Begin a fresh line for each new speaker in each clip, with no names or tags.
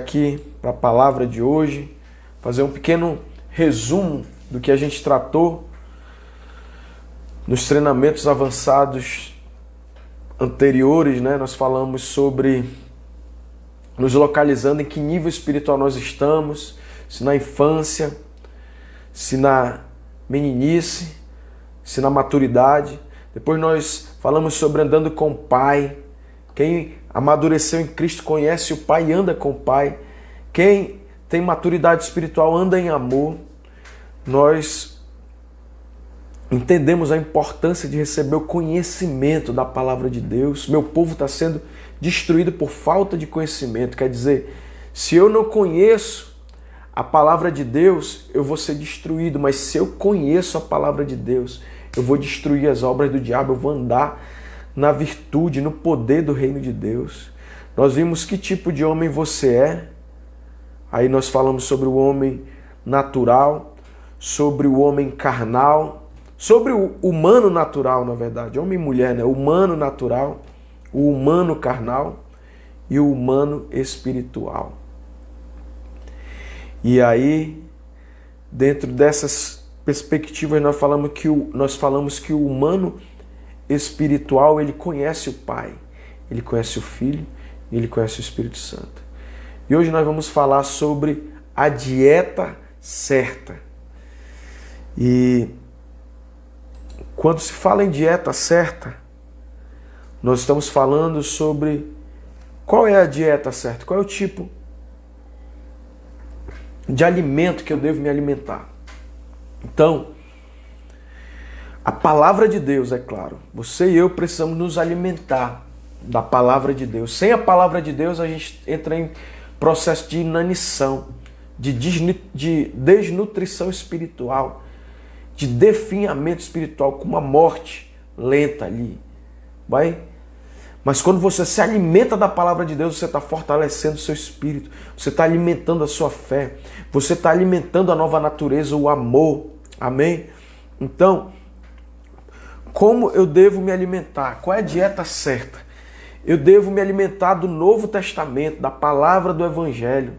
aqui para a palavra de hoje, fazer um pequeno resumo do que a gente tratou nos treinamentos avançados anteriores, né? Nós falamos sobre nos localizando em que nível espiritual nós estamos, se na infância, se na meninice, se na maturidade. Depois nós falamos sobre andando com o Pai. Quem amadureceu em Cristo conhece o Pai e anda com o Pai. Quem tem maturidade espiritual anda em amor. Nós entendemos a importância de receber o conhecimento da palavra de Deus. Meu povo está sendo destruído por falta de conhecimento. Quer dizer, se eu não conheço a palavra de Deus, eu vou ser destruído. Mas se eu conheço a palavra de Deus, eu vou destruir as obras do diabo, eu vou andar na virtude, no poder do reino de Deus. Nós vimos que tipo de homem você é. Aí nós falamos sobre o homem natural, sobre o homem carnal, sobre o humano natural, na verdade, homem e mulher, né? O humano natural, o humano carnal e o humano espiritual. E aí, dentro dessas perspectivas, nós falamos que o humano espiritual, ele conhece o Pai, ele conhece o Filho, ele conhece o Espírito Santo. E hoje nós vamos falar sobre a dieta certa. E quando se fala em dieta certa, nós estamos falando sobre qual é a dieta certa, qual é o tipo de alimento que eu devo me alimentar. Então, a palavra de Deus, é claro, você e eu precisamos nos alimentar da palavra de Deus. Sem a palavra de Deus, a gente entra em processo de inanição, de desnutrição espiritual, de definhamento espiritual, com uma morte lenta ali. Mas quando você se alimenta da palavra de Deus, você está fortalecendo o seu espírito, você está alimentando a sua fé, você está alimentando a nova natureza, o amor. Amém? Então, como eu devo me alimentar? Qual é a dieta certa? Eu devo me alimentar do Novo Testamento, da palavra do Evangelho.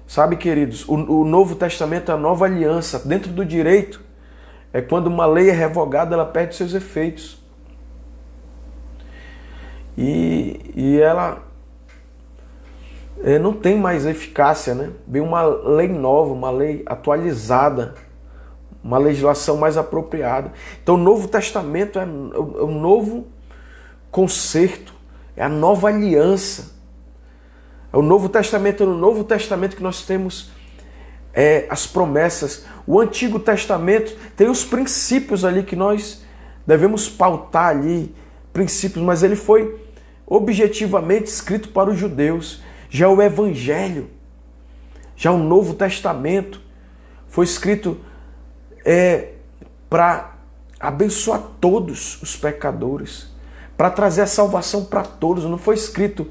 Sabe, queridos, o Novo Testamento é a nova aliança. Dentro do direito, é quando uma lei é revogada, ela perde seus efeitos. E ela não tem mais eficácia, né? Vem uma lei nova, uma lei atualizada, uma legislação mais apropriada. Então o Novo Testamento é o novo concerto, é a nova aliança. É o Novo Testamento, é no Novo Testamento que nós temos as promessas. O Antigo Testamento tem os princípios ali que nós devemos pautar ali, princípios, mas ele foi objetivamente escrito para os judeus. Já o Evangelho, já o Novo Testamento foi escrito para abençoar todos os pecadores, para trazer a salvação para todos. Não foi escrito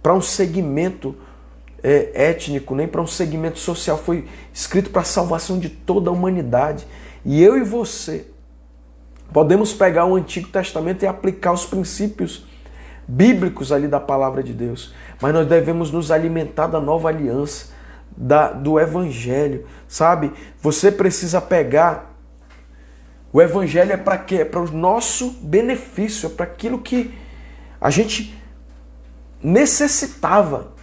para um segmento étnico, nem para um segmento social. Foi escrito para a salvação de toda a humanidade. E eu e você podemos pegar o Antigo Testamento e aplicar os princípios bíblicos ali da palavra de Deus. Mas nós devemos nos alimentar da nova aliança, do Evangelho, sabe? Você precisa pegar. O Evangelho é para quê? É para o nosso benefício, é para aquilo que a gente necessitava,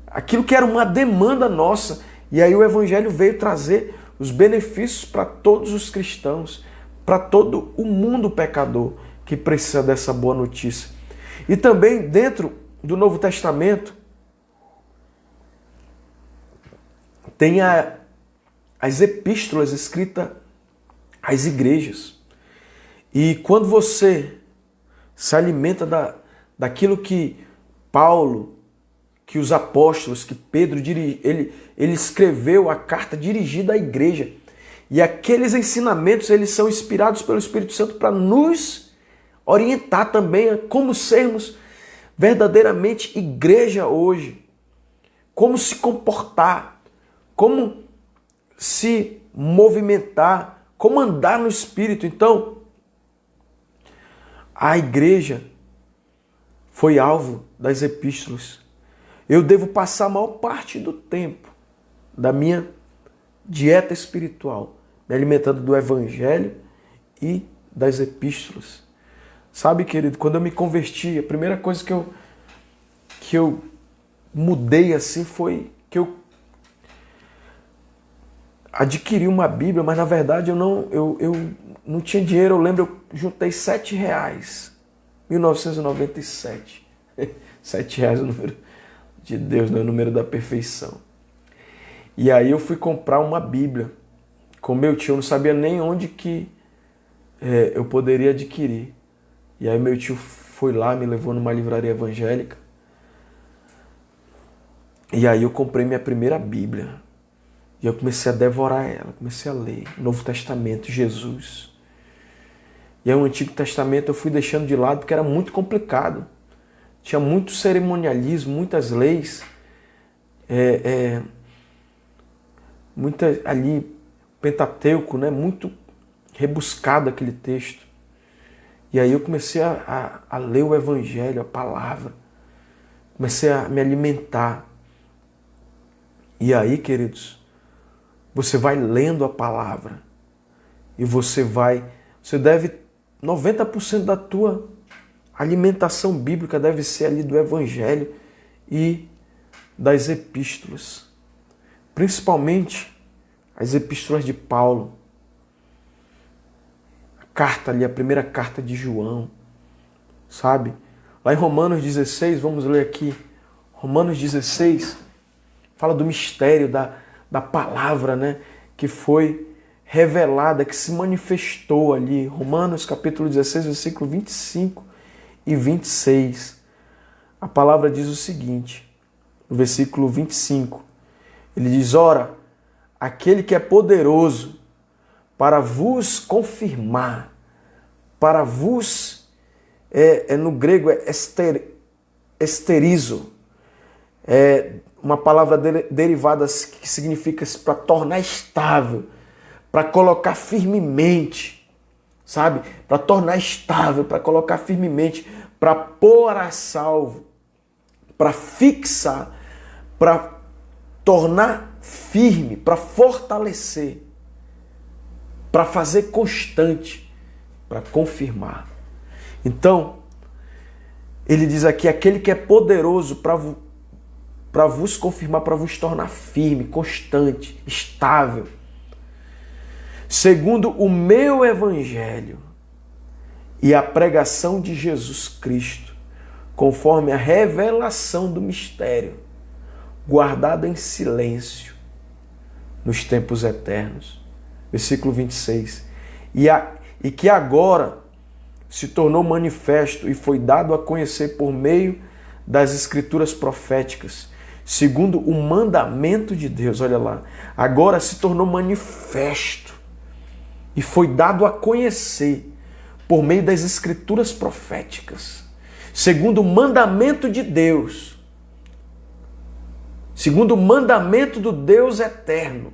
aquilo que era uma demanda nossa. E aí o Evangelho veio trazer os benefícios para todos os cristãos, para todo o mundo pecador que precisa dessa boa notícia. E também dentro do Novo Testamento tem as epístolas escritas às igrejas. E quando você se alimenta daquilo que Paulo, que os apóstolos, que Pedro, ele escreveu a carta dirigida à igreja. E aqueles ensinamentos, eles são inspirados pelo Espírito Santo para nos orientar também a como sermos verdadeiramente igreja hoje. Como se comportar, como se movimentar, como andar no Espírito. Então, a igreja foi alvo das epístolas. eu devo passar a maior parte do tempo da minha dieta espiritual me alimentando do Evangelho e das epístolas. Sabe, querido, quando eu me converti, a primeira coisa que eu mudei assim foi que eu adquiri uma Bíblia, mas na verdade eu não tinha dinheiro. Eu lembro, eu juntei R$7, 1997. R$7 é o número de Deus, não é o número da perfeição. E aí eu fui comprar uma Bíblia com meu tio, eu não sabia nem onde que eu poderia adquirir. E aí meu tio foi lá, me levou numa livraria evangélica. E aí eu comprei minha primeira Bíblia. E eu comecei a devorar ela, comecei a ler Novo Testamento, Jesus. E aí o Antigo Testamento eu fui deixando de lado porque era muito complicado. Tinha muito cerimonialismo, muitas leis. Muita ali, Pentateuco, né? Muito rebuscado aquele texto. E aí eu comecei a ler o Evangelho, a palavra. Comecei a me alimentar. E aí, queridos, você vai lendo a palavra. E você deve, 90% da tua alimentação bíblica deve ser ali do Evangelho e das epístolas. Principalmente as epístolas de Paulo. A carta ali, a primeira carta de João. Sabe? Lá em Romanos 16, vamos ler aqui. Romanos 16 fala do mistério da palavra, né? Que foi revelada, que se manifestou ali. Romanos capítulo 16, versículo 25 e 26. A palavra diz o seguinte, no versículo 25. Ele diz, ora, aquele que é poderoso para vos confirmar, para vos, no grego é esterizo, uma palavra derivada que significa para tornar estável, para colocar firmemente, sabe? Para tornar estável, para colocar firmemente, para pôr a salvo, para fixar, para tornar firme, para fortalecer, para fazer constante, para confirmar. Então, ele diz aqui, aquele que é poderoso para vos confirmar, para vos tornar firme, constante, estável, segundo o meu evangelho e a pregação de Jesus Cristo, conforme a revelação do mistério, guardado em silêncio nos tempos eternos. Versículo 26. E que agora se tornou manifesto e foi dado a conhecer por meio das escrituras proféticas, segundo o mandamento de Deus. Olha lá. Agora se tornou manifesto e foi dado a conhecer por meio das escrituras proféticas, segundo o mandamento de Deus, segundo o mandamento do Deus eterno,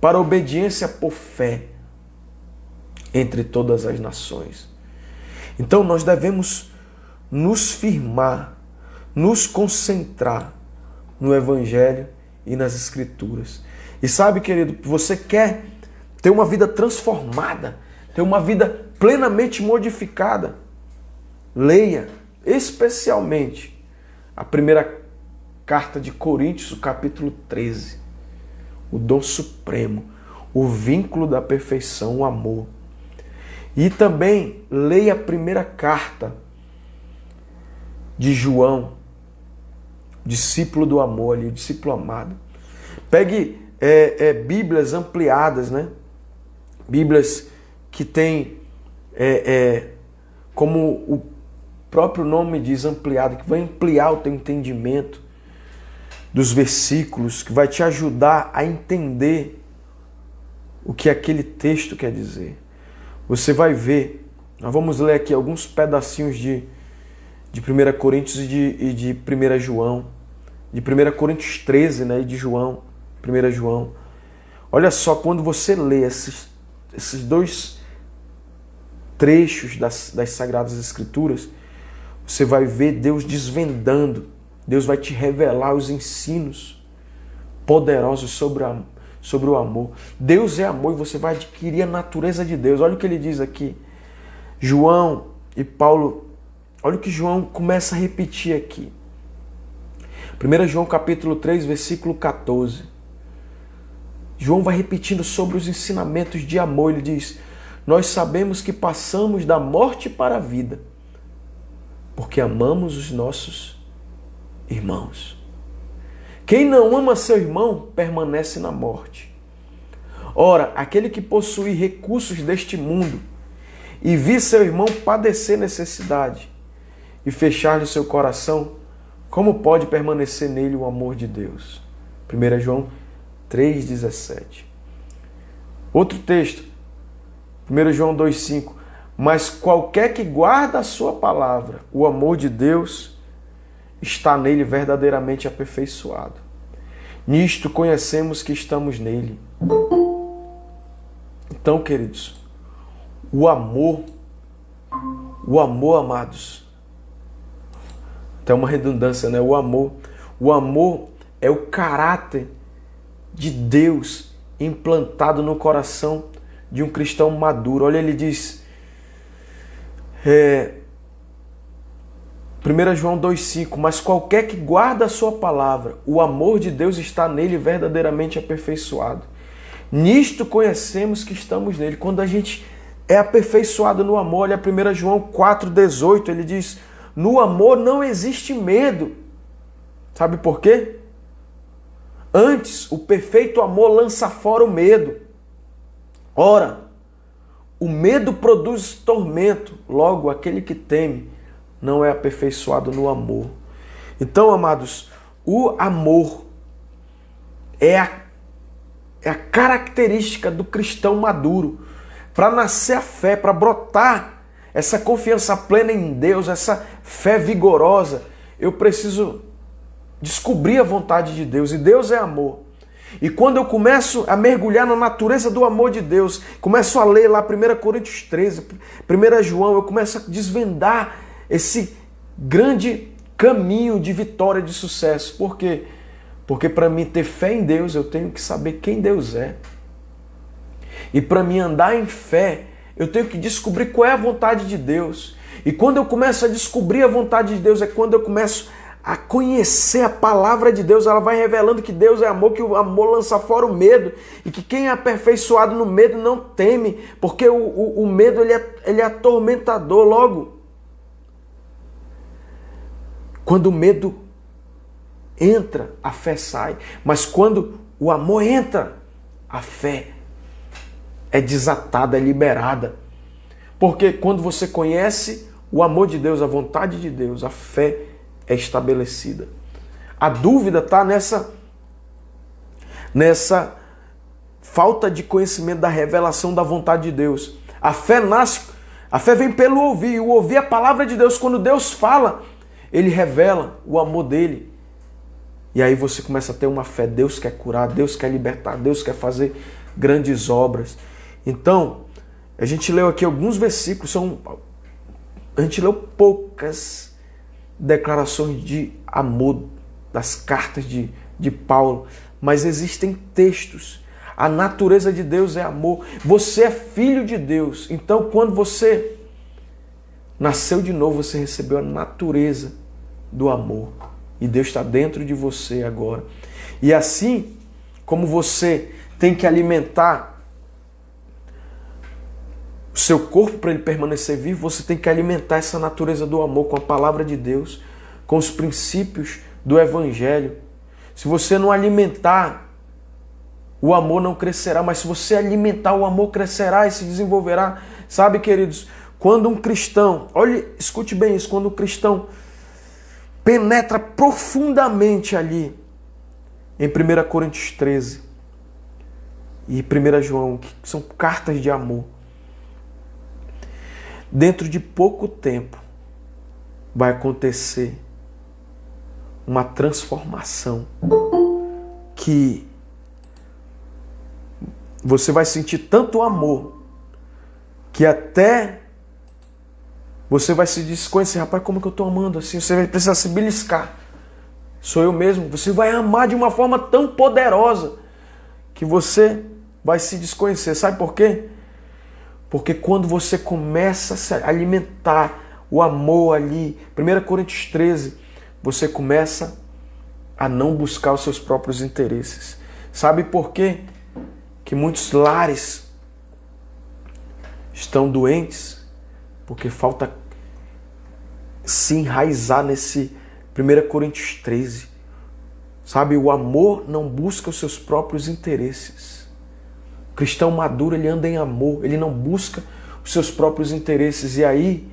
para obediência por fé entre todas as nações. Então nós devemos nos firmar, nos concentrar no Evangelho e nas Escrituras. E sabe, querido, você quer ter uma vida transformada, ter uma vida plenamente modificada, leia especialmente a primeira carta de Coríntios, o capítulo 13. O dom supremo, o vínculo da perfeição, o amor. E também leia a primeira carta de João, discípulo do amor ali, o discípulo amado. Pegue Bíblias ampliadas, né? Bíblias que tem, como o próprio nome diz, ampliada, que vai ampliar o teu entendimento dos versículos, que vai te ajudar a entender o que aquele texto quer dizer. Você vai ver, nós vamos ler aqui alguns pedacinhos de 1 Coríntios e de 1 João, de 1 Coríntios 13, né, e de João, 1 João. Olha só, quando você lê esses dois trechos das Sagradas Escrituras, você vai ver Deus desvendando Deus vai te revelar os ensinos poderosos sobre o amor. Deus é amor e você vai adquirir a natureza de Deus. Olha o que ele diz aqui. João e Paulo, olha o que João começa a repetir aqui. 1 João capítulo 3, versículo 14. João vai repetindo sobre os ensinamentos de amor. Ele diz: nós sabemos que passamos da morte para a vida, porque amamos os nossos irmãos. Quem não ama seu irmão permanece na morte. Ora, aquele que possui recursos deste mundo e vir seu irmão padecer necessidade e fechar-lhe seu coração, como pode permanecer nele o amor de Deus? 1 João 3,17. Outro texto, 1 João 2,5. Mas qualquer que guarda a sua palavra, o amor de Deus está nele verdadeiramente aperfeiçoado. Nisto conhecemos que estamos nele. Então, queridos, o amor, amados, tem uma redundância, né? O amor é o caráter de Deus implantado no coração de um cristão maduro. Olha, ele diz, 1 João 2,5, mas qualquer que guarda a sua palavra, o amor de Deus está nele verdadeiramente aperfeiçoado. Nisto conhecemos que estamos nele. Quando a gente é aperfeiçoado no amor, olha 1 João 4,18, ele diz, no amor não existe medo. Sabe por quê? Antes, o perfeito amor lança fora o medo. Ora, o medo produz tormento. Logo, aquele que teme não é aperfeiçoado no amor. Então, amados, o amor é a característica do cristão maduro. Para nascer a fé, para brotar essa confiança plena em Deus, essa fé vigorosa, eu preciso descobrir a vontade de Deus. E Deus é amor. E quando eu começo a mergulhar na natureza do amor de Deus, começo a ler lá 1 Coríntios 13, 1 João, eu começo a desvendar esse grande caminho de vitória, de sucesso. Por quê? Porque para mim ter fé em Deus, eu tenho que saber quem Deus é. E para mim andar em fé, eu tenho que descobrir qual é a vontade de Deus. E quando eu começo a descobrir a vontade de Deus, é quando eu começo a conhecer a palavra de Deus. Ela vai revelando que Deus é amor, que o amor lança fora o medo, e que quem é aperfeiçoado no medo não teme, porque o medo ele é atormentador. Logo, quando o medo entra, a fé sai. Mas quando o amor entra, a fé é desatada, é liberada. Porque quando você conhece o amor de Deus, a vontade de Deus, a fé é estabelecida. A dúvida está nessa falta de conhecimento da revelação da vontade de Deus. A fé vem pelo ouvir, e o ouvir a palavra de Deus. Quando Deus fala, Ele revela o amor dele. E aí você começa a ter uma fé. Deus quer curar, Deus quer libertar, Deus quer fazer grandes obras. Então, a gente leu aqui alguns versículos, a gente leu poucas declarações de amor das cartas de Paulo, mas existem textos. A natureza de Deus é amor. Você é filho de Deus. Então, quando você nasceu de novo, você recebeu a natureza do amor. E Deus está dentro de você agora. E assim como você tem que alimentar o seu corpo para ele permanecer vivo, você tem que alimentar essa natureza do amor com a palavra de Deus, com os princípios do Evangelho. Se você não alimentar, o amor não crescerá, mas se você alimentar, o amor crescerá e se desenvolverá. Sabe, queridos, quando um cristão, olhe, escute bem isso, quando um cristão penetra profundamente ali em 1 Coríntios 13 e 1 João, que são cartas de amor, dentro de pouco tempo vai acontecer uma transformação que você vai sentir tanto amor que até você vai se desconhecer. Rapaz, como que eu estou amando assim? Você vai precisar se beliscar sou eu mesmo. Você vai amar de uma forma tão poderosa que você vai se desconhecer. Sabe por quê? Porque quando você começa a se alimentar o amor ali, 1 Coríntios 13, você começa a não buscar os seus próprios interesses. Sabe por quê? Que muitos lares estão doentes? Porque falta se enraizar nesse 1 Coríntios 13. Sabe, o amor não busca os seus próprios interesses. O cristão maduro, ele anda em amor, ele não busca os seus próprios interesses. E aí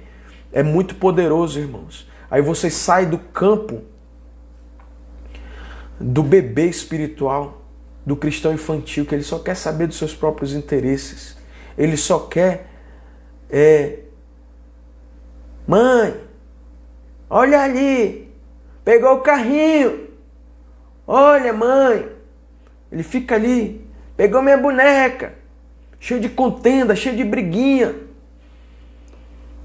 é muito poderoso, irmãos. Aí você sai do campo do bebê espiritual, do cristão infantil, que ele só quer saber dos seus próprios interesses. Ele só quer mãe, olha ali, pegou o carrinho. Olha, mãe. Ele fica ali, pegou minha boneca, cheio de contenda, cheio de briguinha.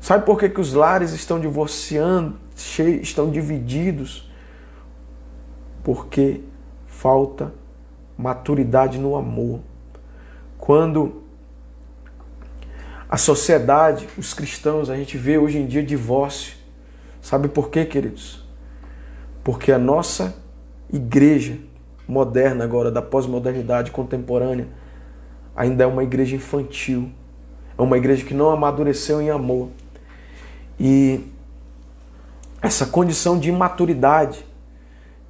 Sabe por que os lares estão divorciando, estão divididos? Porque falta maturidade no amor. Quando a sociedade, os cristãos, a gente vê hoje em dia divórcio. Sabe por quê, queridos? Porque a nossa igreja moderna agora, da pós-modernidade contemporânea, ainda é uma igreja infantil. É uma igreja que não amadureceu em amor. E essa condição de imaturidade,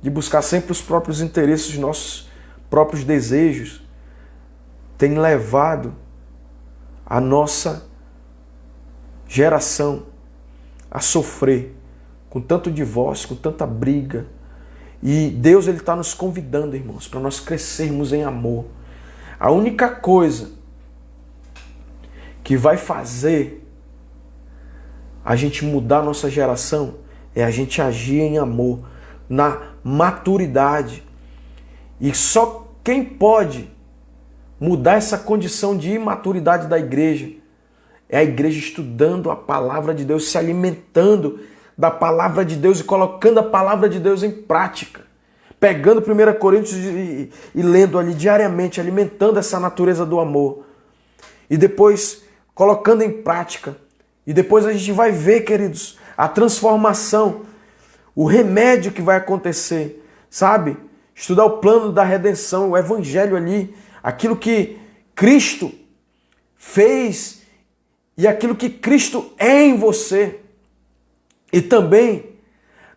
de buscar sempre os próprios interesses, os nossos próprios desejos, tem levado a nossa geração a sofrer com tanto divórcio, com tanta briga. E Deus, ele está nos convidando, irmãos, para nós crescermos em amor. A única coisa que vai fazer a gente mudar a nossa geração é a gente agir em amor, na maturidade. E só quem pode mudar essa condição de imaturidade da igreja é a igreja estudando a palavra de Deus, se alimentando da palavra de Deus e colocando a palavra de Deus em prática. Pegando 1 Coríntios e lendo ali diariamente, alimentando essa natureza do amor. E depois colocando em prática. E depois a gente vai ver, queridos, a transformação, o remédio que vai acontecer, sabe? Estudar o plano da redenção, o evangelho ali, aquilo que Cristo fez e aquilo que Cristo é em você. E também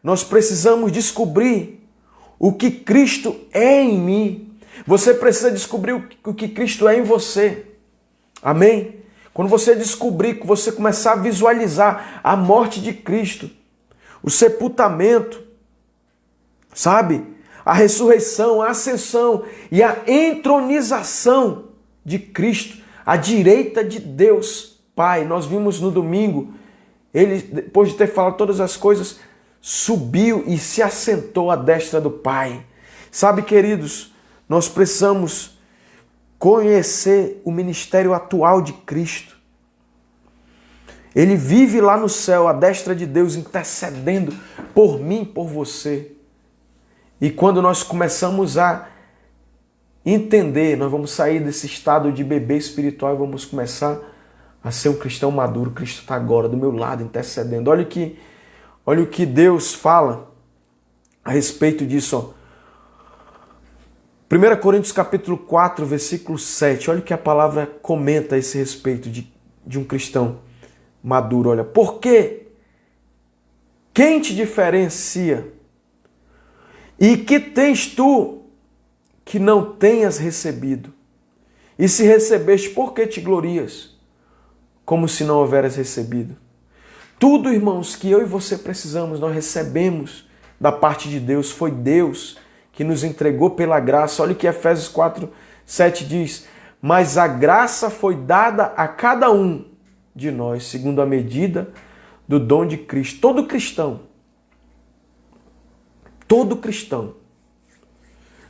nós precisamos descobrir o que Cristo é em mim. Você precisa descobrir o que Cristo é em você. Amém? Quando você descobrir, que você começar a visualizar a morte de Cristo, o sepultamento, sabe? A ressurreição, a ascensão e a entronização de Cristo à direita de Deus Pai. Nós vimos no domingo, ele, depois de ter falado todas as coisas, subiu e se assentou à destra do Pai. Sabe, queridos, nós precisamos conhecer o ministério atual de Cristo. Ele vive lá no céu, à destra de Deus, intercedendo por mim, por você. E quando nós começamos a entender, nós vamos sair desse estado de bebê espiritual e vamos começar a ser um cristão maduro. Cristo está agora do meu lado, intercedendo. Olha o que Deus fala a respeito disso. Ó. 1 Coríntios capítulo 4, versículo 7. Olha o que a palavra comenta a esse respeito de um cristão maduro. Olha, porque quem te diferencia? E que tens tu que não tenhas recebido? E se recebeste, por que te glorias? Como se não houveras recebido. Tudo, irmãos, que eu e você precisamos, nós recebemos da parte de Deus. Foi Deus que nos entregou pela graça. Olha o que Efésios 4, 7 diz. Mas a graça foi dada a cada um de nós, segundo a medida do dom de Cristo. Todo cristão,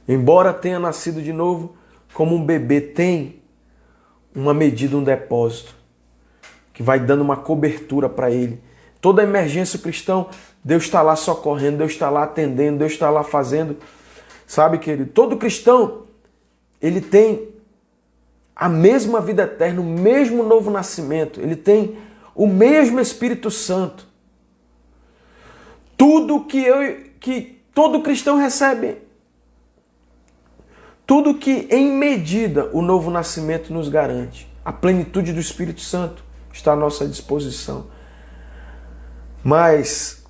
embora tenha nascido de novo, como um bebê, tem uma medida, um depósito, que vai dando uma cobertura para ele, Toda emergência, o cristão, Deus está lá socorrendo, Deus está lá atendendo, Deus está lá fazendo. Sabe, querido? Todo cristão, ele tem a mesma vida eterna, o mesmo novo nascimento. Ele tem o mesmo Espírito Santo. Tudo que todo cristão recebe. Tudo que em medida o novo nascimento nos garante. A plenitude do Espírito Santo está à nossa disposição. Mas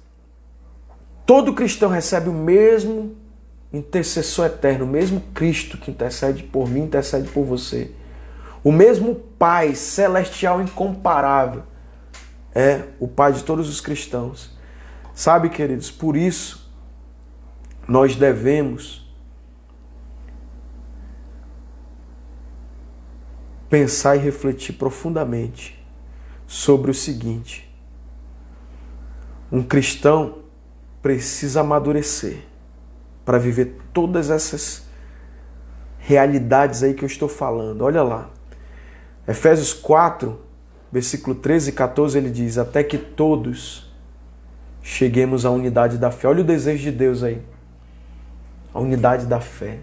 todo cristão recebe o mesmo intercessor eterno, o mesmo Cristo que intercede por mim, intercede por você. O mesmo Pai celestial incomparável é o Pai de todos os cristãos. Sabe, queridos, por isso nós devemos pensar e refletir profundamente sobre o seguinte: um cristão precisa amadurecer para viver todas essas realidades aí que eu estou falando. Olha lá. Efésios 4, versículo 13 e 14, ele diz: até que todos cheguemos à unidade da fé. Olha o desejo de Deus aí. A unidade da fé.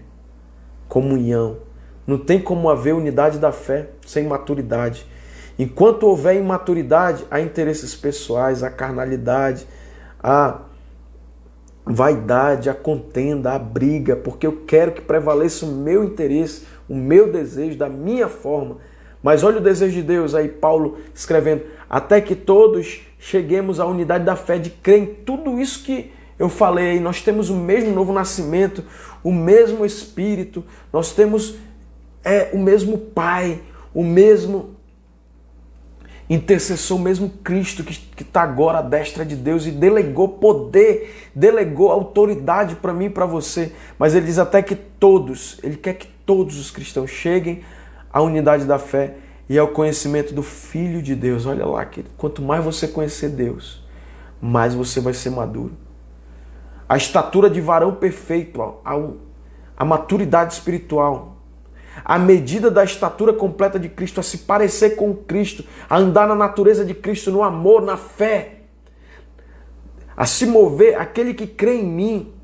Comunhão. Não tem como haver unidade da fé sem maturidade. Enquanto houver imaturidade, há interesses pessoais, há carnalidade, há vaidade, há contenda, há briga, porque eu quero que prevaleça o meu interesse, o meu desejo, da minha forma. Mas olha o desejo de Deus aí, Paulo escrevendo: até que todos cheguemos à unidade da fé, de crer em tudo isso que eu falei aí. Nós temos o mesmo novo nascimento, o mesmo Espírito, nós temos o mesmo Pai, o mesmo intercessor, o mesmo Cristo que está agora à destra de Deus e delegou poder, delegou autoridade para mim e para você. Mas ele diz até que todos, ele quer que todos os cristãos cheguem à unidade da fé e ao conhecimento do Filho de Deus. Olha lá, querido, quanto mais você conhecer Deus, mais você vai ser maduro. A estatura de varão perfeito, a maturidade espiritual, a medida da estatura completa de Cristo, a se parecer com Cristo, a andar na natureza de Cristo, no amor, na fé, a se mover. Aquele que crê em mim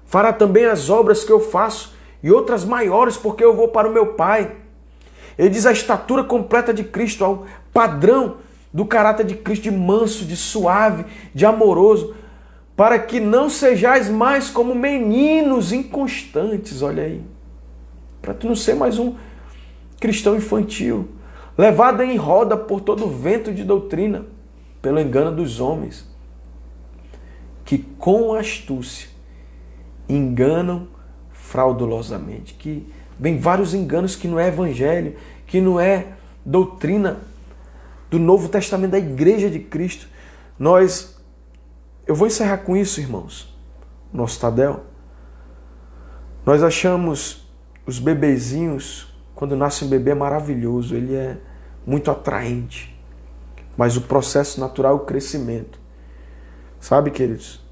fará também as obras que eu faço e outras maiores, porque eu vou para o meu Pai. Ele diz a estatura completa de Cristo, ao padrão do caráter de Cristo, de manso, de suave, de amoroso, para que não sejais mais como meninos inconstantes. Olha aí. Para tu não ser mais um cristão infantil, levado em roda por todo vento de doutrina, pelo engano dos homens, que com astúcia enganam fraudulosamente. Que vem vários enganos que não é evangelho, que não é doutrina do Novo Testamento, da Igreja de Cristo. Eu vou encerrar com isso, irmãos. Nosso Tadel. Nós achamos os bebezinhos, quando nasce um bebê, é maravilhoso, ele é muito atraente. Mas o processo natural é o crescimento. Sabe, queridos?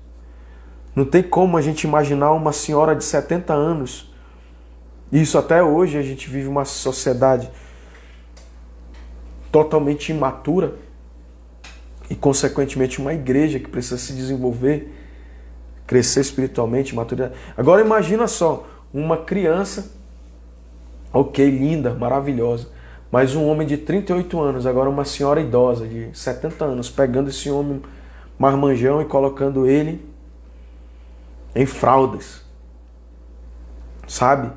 Não tem como a gente imaginar uma senhora de 70 anos. Isso até hoje a gente vive uma sociedade totalmente imatura e, consequentemente, uma igreja que precisa se desenvolver, crescer espiritualmente, maturidade. Agora imagina só, uma criança, ok, linda, maravilhosa, mas um homem de 38 anos, agora uma senhora idosa de 70 anos, pegando esse homem marmanjão e colocando ele em fraldas, sabe?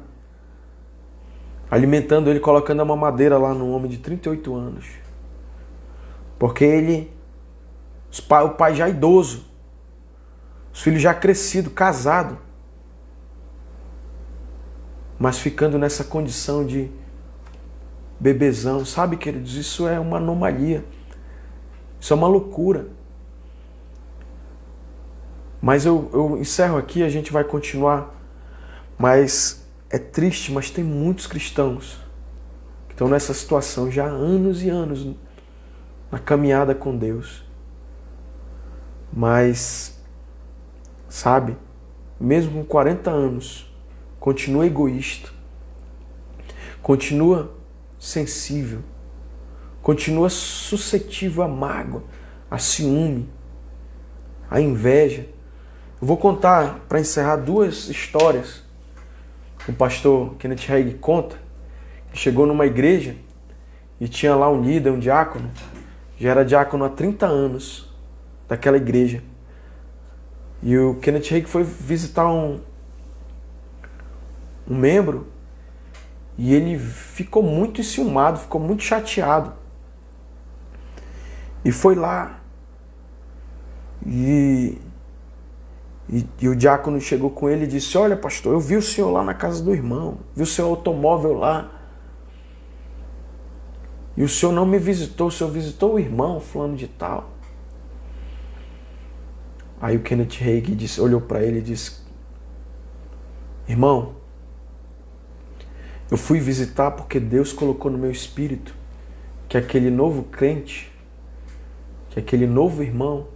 Alimentando ele, colocando a mamadeira lá no homem de 38 anos. Porque o pai já idoso, os filhos já crescidos, casados, mas ficando nessa condição de bebezão. Sabe, queridos, isso é uma anomalia, isso é uma loucura. Mas eu encerro aqui, a gente vai continuar, mas é triste, mas tem muitos cristãos que estão nessa situação já há anos e anos na caminhada com Deus. Mas, sabe, mesmo com 40 anos, continua egoísta, continua sensível, continua suscetível à mágoa, a ciúme, a inveja. Eu vou contar, para encerrar, 2 histórias que o pastor Kenneth Hagin conta. Ele chegou numa igreja e tinha lá um líder, um diácono, já era diácono há 30 anos daquela igreja. E o Kenneth Hagin foi visitar um membro e ele ficou muito enciumado, ficou muito chateado. E foi lá e o diácono chegou com ele e disse: olha, pastor, eu vi o senhor lá na casa do irmão, vi o seu automóvel lá. E o senhor não me visitou, o senhor visitou o irmão fulano de tal. Aí o Kenneth Hagin olhou para ele e disse: irmão, eu fui visitar porque Deus colocou no meu espírito que aquele novo crente, que aquele novo irmão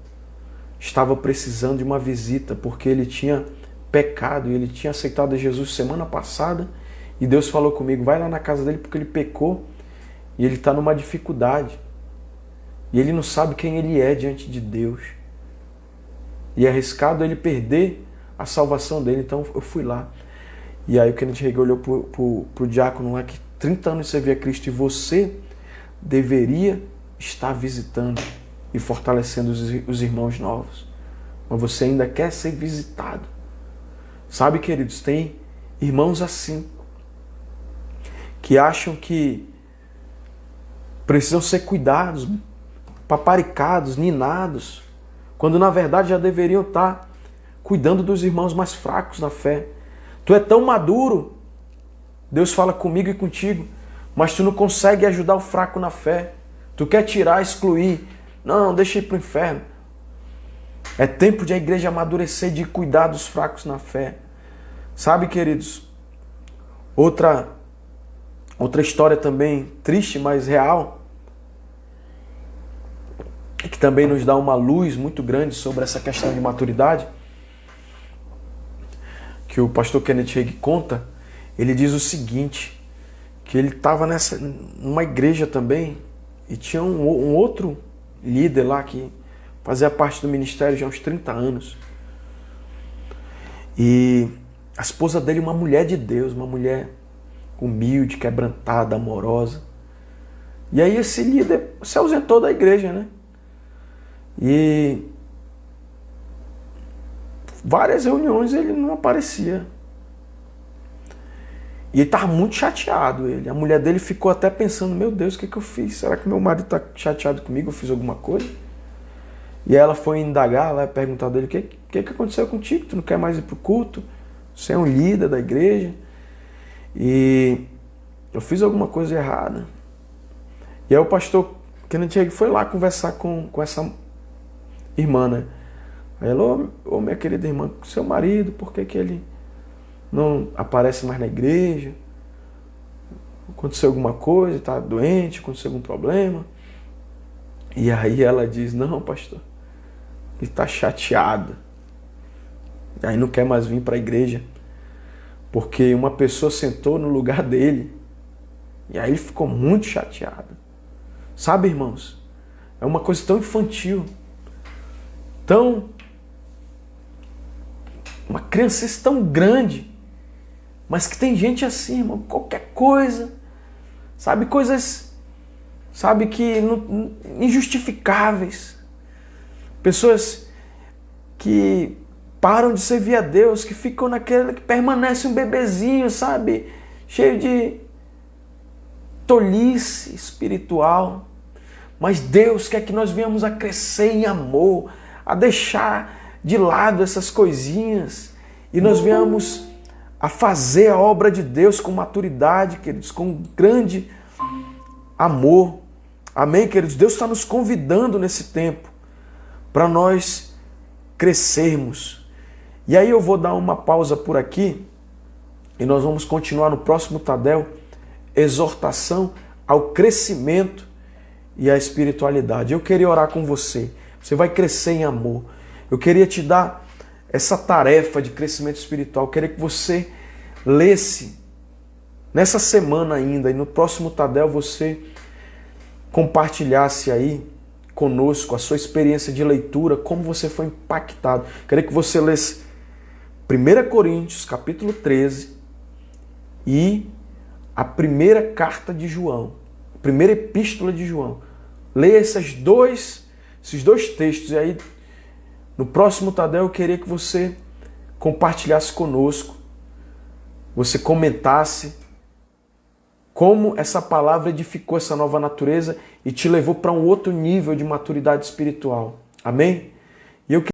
estava precisando de uma visita, porque ele tinha pecado e ele tinha aceitado Jesus semana passada e Deus falou comigo: vai lá na casa dele porque ele pecou e ele está numa dificuldade e ele não sabe quem ele é diante de Deus e é arriscado ele perder a salvação dele. Então eu fui lá. E aí o Kenneth Hagin olhou pro diácono lá que 30 anos servia a Cristo e você deveria estar visitando e fortalecendo os irmãos novos. Mas você ainda quer ser visitado. Sabe, queridos, tem irmãos assim, que acham que precisam ser cuidados, paparicados, ninados, quando na verdade já deveriam estar cuidando dos irmãos mais fracos na fé. Tu é tão maduro, Deus fala comigo e contigo, mas tu não consegue ajudar o fraco na fé. Tu quer tirar, excluir. Não, deixa ir para o inferno. É tempo de a igreja amadurecer, de cuidar dos fracos na fé. Sabe, queridos, outra história também triste, mas real, que também nos dá uma luz muito grande sobre essa questão de maturidade, que o pastor Kenneth Hagin conta. Ele diz o seguinte, que ele estava numa igreja também e tinha um outro líder lá que fazia parte do ministério já há uns 30 anos. E a esposa dele, uma mulher de Deus, uma mulher humilde, quebrantada, amorosa. E aí esse líder se ausentou da igreja, né? E várias reuniões ele não aparecia. E ele estava muito chateado. A mulher dele ficou até pensando: meu Deus, o que eu fiz? Será que meu marido está chateado comigo? Eu fiz alguma coisa? E ela foi indagar lá, perguntar dele: o que aconteceu contigo? Tu não quer mais ir para o culto? Você é um líder da igreja? E eu fiz alguma coisa errada. E aí o pastor Kenneth Hagin foi lá conversar com essa irmã, né? Aí ela: ô minha querida irmã, seu marido, por que ele não aparece mais na igreja? Aconteceu alguma coisa? Está doente? Aconteceu algum problema? E aí ela diz: não, pastor, ele está chateado. E aí não quer mais vir para a igreja, porque uma pessoa sentou no lugar dele. E aí ele ficou muito chateado. Sabe, irmãos, é uma coisa tão infantil, uma criancice tão grande, mas que tem gente assim, irmão, qualquer coisa, sabe, coisas, sabe, que injustificáveis. Pessoas que param de servir a Deus, que ficam naquele, que permanece um bebezinho, sabe, cheio de tolice espiritual. Mas Deus quer que nós venhamos a crescer em amor, a deixar de lado essas coisinhas e nós venhamos a fazer a obra de Deus com maturidade, queridos, com grande amor. Amém, queridos? Deus está nos convidando nesse tempo para nós crescermos. E aí eu vou dar uma pausa por aqui e nós vamos continuar no próximo Tadel, exortação ao crescimento e à espiritualidade. Eu queria orar com você. Você vai crescer em amor. Eu queria te dar essa tarefa de crescimento espiritual. Eu queria que você lesse nessa semana ainda e no próximo Tadel você compartilhasse aí conosco a sua experiência de leitura, como você foi impactado. Queria que você lesse 1 Coríntios, capítulo 13, e a primeira carta de João, a primeira epístola de João. Leia esses dois textos, e aí no próximo Tadel eu queria que você compartilhasse conosco, você comentasse como essa palavra edificou essa nova natureza e te levou para um outro nível de maturidade espiritual. Amém?